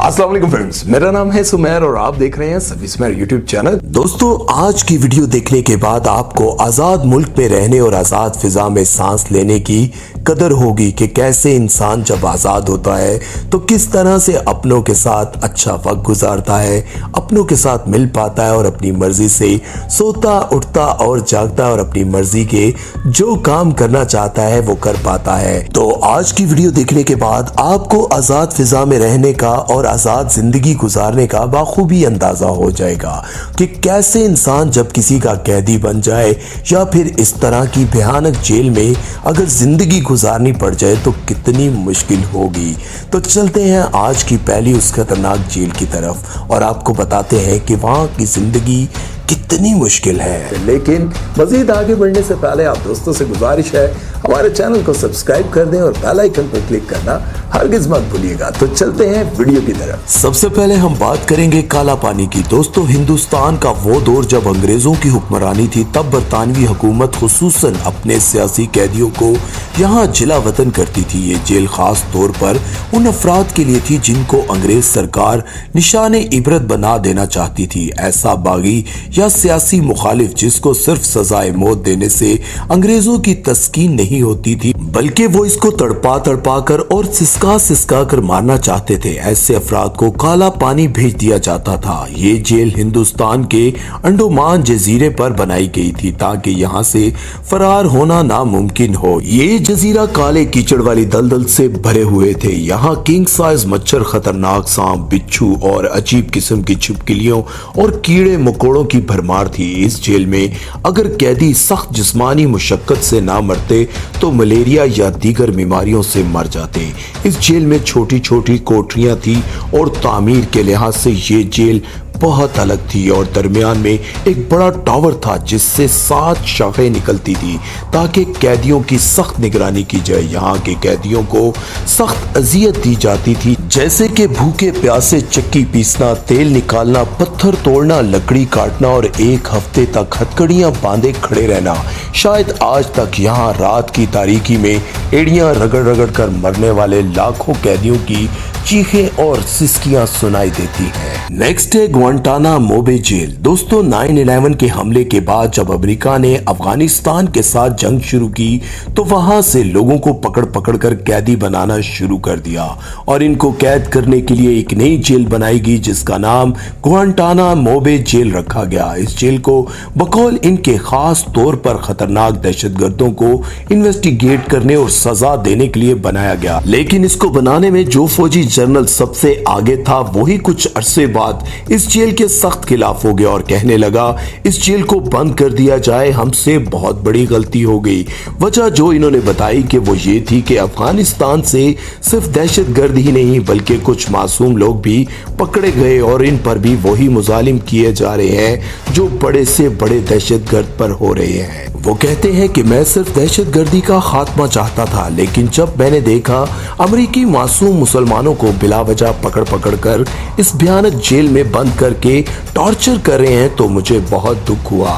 अस्सलाम वालेकुम फ्रेंड्स, मेरा नाम है सुमेर और आप देख रहे हैं सभी सुमेर यूट्यूब चैनल। दोस्तों, आज की वीडियो देखने के बाद आपको आजाद मुल्क में रहने और आजाद फिजा में सांस लेने की कदर होगी कि कैसे इंसान जब आजाद होता है तो किस तरह से अपनों के साथ अच्छा वक्त गुजारता है, अपनों के साथ मिल पाता है और अपनी मर्जी से सोता उठता और जागता है और अपनी मर्जी के जो काम करना चाहता है वो कर पाता है। तो आज की वीडियो देखने के बाद आपको आजाद फिजा में रहने का और आजाद जिंदगी गुजारने का बाखूबी अंदाजा हो जाएगा कि कैसे इंसान जब किसी का कैदी बन जाए या फिर इस तरह की भयानक जेल में अगर जिंदगी गुजारनी पड़ जाए तो कितनी मुश्किल होगी। तो चलते हैं आज की पहली उस खतरनाक जेल की तरफ और आपको बताते हैं कि वहां की जिंदगी कितनी मुश्किल है। लेकिन मजीद आगे बढ़ने से पहले आप दोस्तों से गुजारिश है हमारे चैनल को सब्सक्राइब कर दें और बेल आइकन पर क्लिक करना हरगिज मत भूलिएगा। तो चलते हैं वीडियो की तरफ। सबसे पहले हम बात करेंगे काला पानी की। दोस्तों, हिंदुस्तान का वो दौर जब अंग्रेजों की हुक्मरानी थी तब बरतानवी हुकूमत खुसूसन अपने सियासी कैदियों को यहाँ जिला वतन करती थी। ये जेल खास तौर पर उन अफराद के लिए थी जिनको अंग्रेज सरकार निशाने इबरत बना देना चाहती थी। ऐसा बागी या सियासी मुखालिफ जिसको सिर्फ सजाए मौत देने से अंग्रेजों की तस्कीन नहीं होती थी बल्कि वो इसको तड़पा कर और सिसका कर मारना चाहते थे, ऐसे अफराद को काला पानी भेज दिया जाता था। ये जेल हिंदुस्तान के अंडोमान जजीरे पर बनाई गई थी ताकि यहाँ से फरार होना नामुमकिन हो। ये जजीरा काले कीचड़ वाली दलदल से भरे हुए थे। यहाँ किंग साइज मच्छर, खतरनाक सांप, बिच्छू और अजीब किस्म की छिपकलियों और कीड़े मकोड़ों की भरमार थी। इस जेल में अगर कैदी सख्त जिस्मानी मुशक्कत से ना मरते तो मलेरिया या दीगर बीमारियों से मर जाते। इस जेल में छोटी छोटी कोठरियां थी और तामीर के लिहाज से ये जेल बहुत अलग थी और दरमियान में एक बड़ा टावर था जिससे 7 शाखें निकलती थी ताकि कैदियों की सख्त निगरानी की जाए। यहाँ के कैदियों को सख्त अजियत दी जाती थी जैसे कि भूखे प्यासे चक्की पीसना, तेल निकालना, पत्थर तोड़ना, लकड़ी काटना और 1 हफ्ते तक हथकड़ियां बांधे खड़े रहना। शायद आज तक यहाँ रात की तारीकी में एड़ियां रगड़ कर मरने वाले लाखों कैदियों की चीखें और सिसकियां सुनाई देती हैं। नेक्स्ट है ग्वांटानामो बे जेल। दोस्तों, 9/11 के हमले के बाद जब अमेरिका ने अफगानिस्तान के साथ जंग शुरू की तो वहां से लोगों को पकड़ कर कैदी बनाना शुरू कर दिया और इनको कैद करने के लिए एक नई जेल बनाई गई जिसका नाम ग्वांटानामो बे जेल रखा गया। इस जेल को बकौल इनके खास तौर पर खतरनाक दहशतगर्दों को इन्वेस्टिगेट करने और सजा देने के लिए बनाया गया। लेकिन इसको बनाने में जो फौजी जनरल सबसे आगे था वही कुछ अरसे बाद इस जेल के सख्त खिलाफ हो गया और कहने लगा इस जेल को बंद कर दिया जाए, हमसे बहुत बड़ी गलती हो गई। वजह जो इन्होंने बताई कि वो ये थी कि अफगानिस्तान से सिर्फ दहशतगर्द ही नहीं बल्कि कुछ मासूम लोग भी पकड़े गए और इन पर भी वही मुजालिम किए जा रहे हैं जो बड़े से बड़े दहशतगर्द पर हो रहे हैं। वो कहते हैं कि मैं सिर्फ दहशतगर्दी का खात्मा चाहता था, लेकिन जब मैंने देखा अमेरिकी मासूम मुसलमानों को बिला वजह पकड़ कर इस भयानक जेल में बंद करके टॉर्चर कर रहे हैं तो मुझे बहुत दुख हुआ।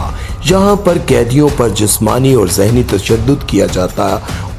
यहाँ पर कैदियों पर जिस्मानी और जहनी तशद्दुद किया जाता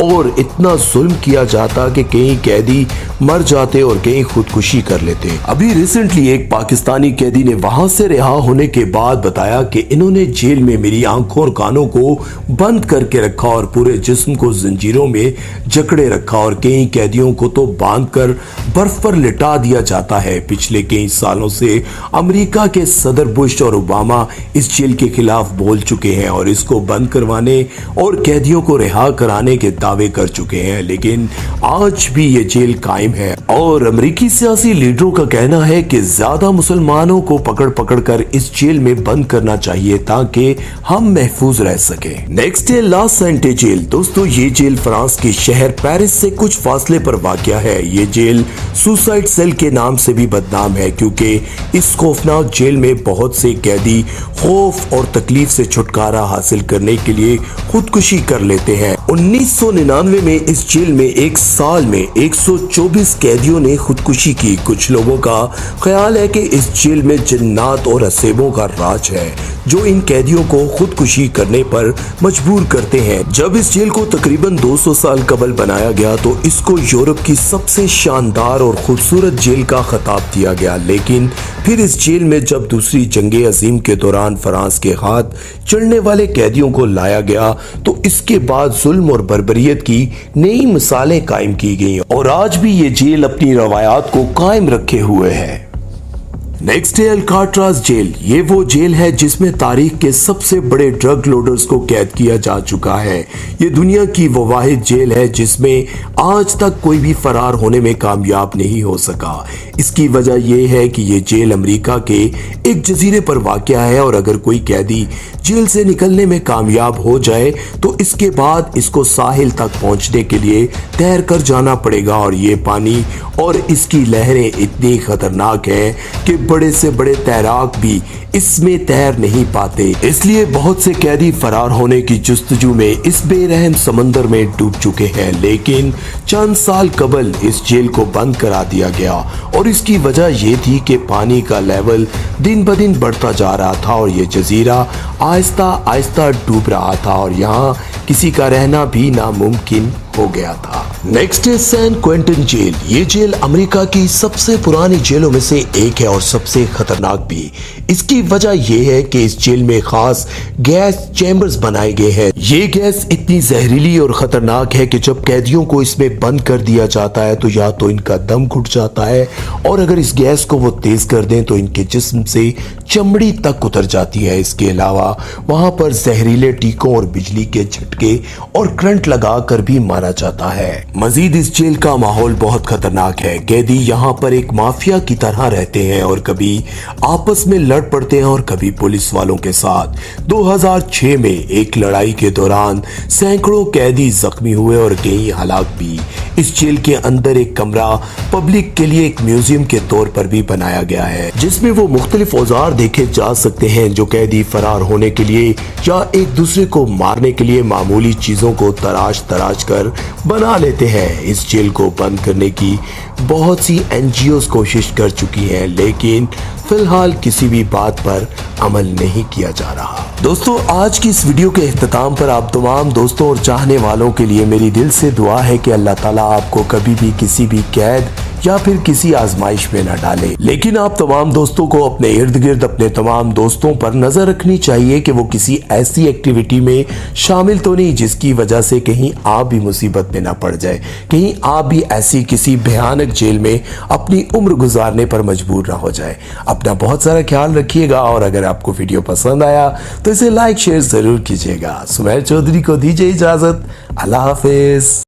और इतना जुल्म किया जाता कि कई कैदी मर जाते और कई खुदकुशी कर लेते। अभी रिसेंटली एक पाकिस्तानी कैदी ने वहां से रिहा होने के बाद बताया कि इन्होंने जेल में मेरी आंखों और कानों को बंद करके रखा और पूरे जिस्म को जंजीरों में जकड़े रखा और कई कैदियों को तो बांध कर बर्फ पर लिटा दिया जाता है। पिछले कई सालों से अमेरिका के सदर बुश और ओबामा इस जेल के खिलाफ बोल चुके हैं और इसको बंद करवाने और कैदियों को रिहा कराने के दावे कर चुके हैं, लेकिन आज भी ये जेल कायम है और अमेरिकी सियासी लीडरों का कहना है कि ज्यादा मुसलमानों को पकड़ कर इस जेल में बंद करना चाहिए ताकि हम महफूज रह सके। नेक्स्ट है ला सेंटे जेल। दोस्तों, ये जेल फ्रांस के शहर पेरिस से कुछ फासले पर वाक़या है। ये जेल सुसाइड सेल के नाम से भी बदनाम है क्योंकि इस खौफनाक जेल में बहुत से कैदी खौफ और तकलीफ से से छुटकारा हासिल करने के लिए खुदकुशी कर लेते हैं। 1999 में इस जेल में एक साल में 124 कैदियों ने खुदकुशी की। कुछ लोगों का ख्याल है कि इस जेल में जिन्नात और असेबों का राज है जो इन कैदियों को खुदकुशी करने पर मजबूर करते हैं। जब इस जेल को तकरीबन 200 साल कबल बनाया गया तो इसको यूरोप की सबसे शानदार और खूबसूरत जेल का खिताब दिया गया, लेकिन फिर इस जेल में जब दूसरी जंगे अजीम के दौरान फ्रांस के हाथ चढ़ने वाले कैदियों को लाया गया तो इसके बाद जुल्म और बर्बरियत की नई मिसालें कायम की गई और आज भी ये जेल अपनी रवायात को कायम रखे हुए है। नेक्स्ट है अल्काट्राज जेल। ये वो जेल है जिसमें तारीख के सबसे बड़े ड्रग लोडर्स को कैद किया जा चुका है। ये दुनिया की वो वाहिद जेल है जिसमें आज तक कोई भी फरार होने में कामयाब नहीं हो सका। इसकी वजह यह है कि ये जेल अमेरिका के एक जजीरे पर वाक़या है और अगर कोई कैदी जेल से निकलने में कामयाब हो जाए तो इसके बाद इसको साहिल तक पहुंचने के लिए तैर कर जाना पड़ेगा और ये पानी और इसकी लहरें इतनी खतरनाक हैं कि बड़े से बड़े तैराक भी इसमें तैर नहीं पाते। इसलिए बहुत से कैदी फरार होने की जुस्तजू में इस बेरहम समंदर में डूब चुके हैं, लेकिन चंद साल कबल इस जेल को बंद करा दिया गया और इसकी वजह ये थी कि पानी का लेवल दिन ब दिन बढ़ता जा रहा था और ये जजीरा आहिस्ता आहिस्ता डूब रहा था और यहाँ किसी का रहना भी नामुमकिन हो गया था। नेक्स्ट है सैन क्वेंटिन जेल। ये जेल अमेरिका की सबसे पुरानी जेलों में से एक है और सबसे खतरनाक भी। इसकी वजह यह है कि इस जेल में खास गैस चैम्बर्स बनाए गए हैं। ये गैस इतनी जहरीली और खतरनाक है कि जब कैदियों को इसमें बंद कर दिया जाता है तो या तो इनका दम घुट जाता है और अगर इस गैस को वो तेज कर दें तो इनके जिस्म से चमड़ी तक उतर जाती है। इसके अलावा वहां पर जहरीले टीकों और बिजली के झटके और करंट लगाकर भी मारा जाता है। मजीद इस जेल का माहौल बहुत खतरनाक है। कैदी यहाँ पर एक माफिया की तरह रहते हैं और कभी आपस में लड़ पड़ते हैं और कभी पुलिस वालों के साथ। 2006 में एक लड़ाई के दौरान सैकड़ों कैदी जख्मी हुए और कई हलाक भी। इस जेल के अंदर एक कमरा पब्लिक के लिए एक म्यूजियम के तौर पर भी बनाया गया है जिसमें वो मुख्तलिफ औजार देखे जा सकते हैं जो कैदी फरार होने के लिए या एक दूसरे को मारने के लिए मामूली चीजों को तराश कर बना लेते हैं। इस जेल को बंद करने की बहुत सी एनजीओज कोशिश कर चुकी हैं, लेकिन फिलहाल किसी भी बात पर अमल नहीं किया जा रहा। दोस्तों, आज की इस वीडियो के इख्तिताम पर आप तमाम दोस्तों और चाहने वालों के लिए मेरी दिल से दुआ है कि अल्लाह ताला आपको कभी भी किसी भी कैद या फिर किसी आजमाइश में न डाले। लेकिन आप तमाम दोस्तों को अपने इर्द गिर्द अपने तमाम दोस्तों पर नजर रखनी चाहिए कि वो किसी ऐसी एक्टिविटी में शामिल तो नहीं जिसकी वजह से कहीं आप भी मुसीबत में ना पड़ जाए, कहीं आप भी ऐसी किसी भयानक जेल में अपनी उम्र गुजारने पर मजबूर ना हो जाए। अपना बहुत सारा ख्याल रखिएगा और अगर आपको वीडियो पसंद आया तो इसे लाइक शेयर जरूर कीजिएगा। सुमैर चौधरी को दीजिए इजाजत। अल्लाह हाफिज।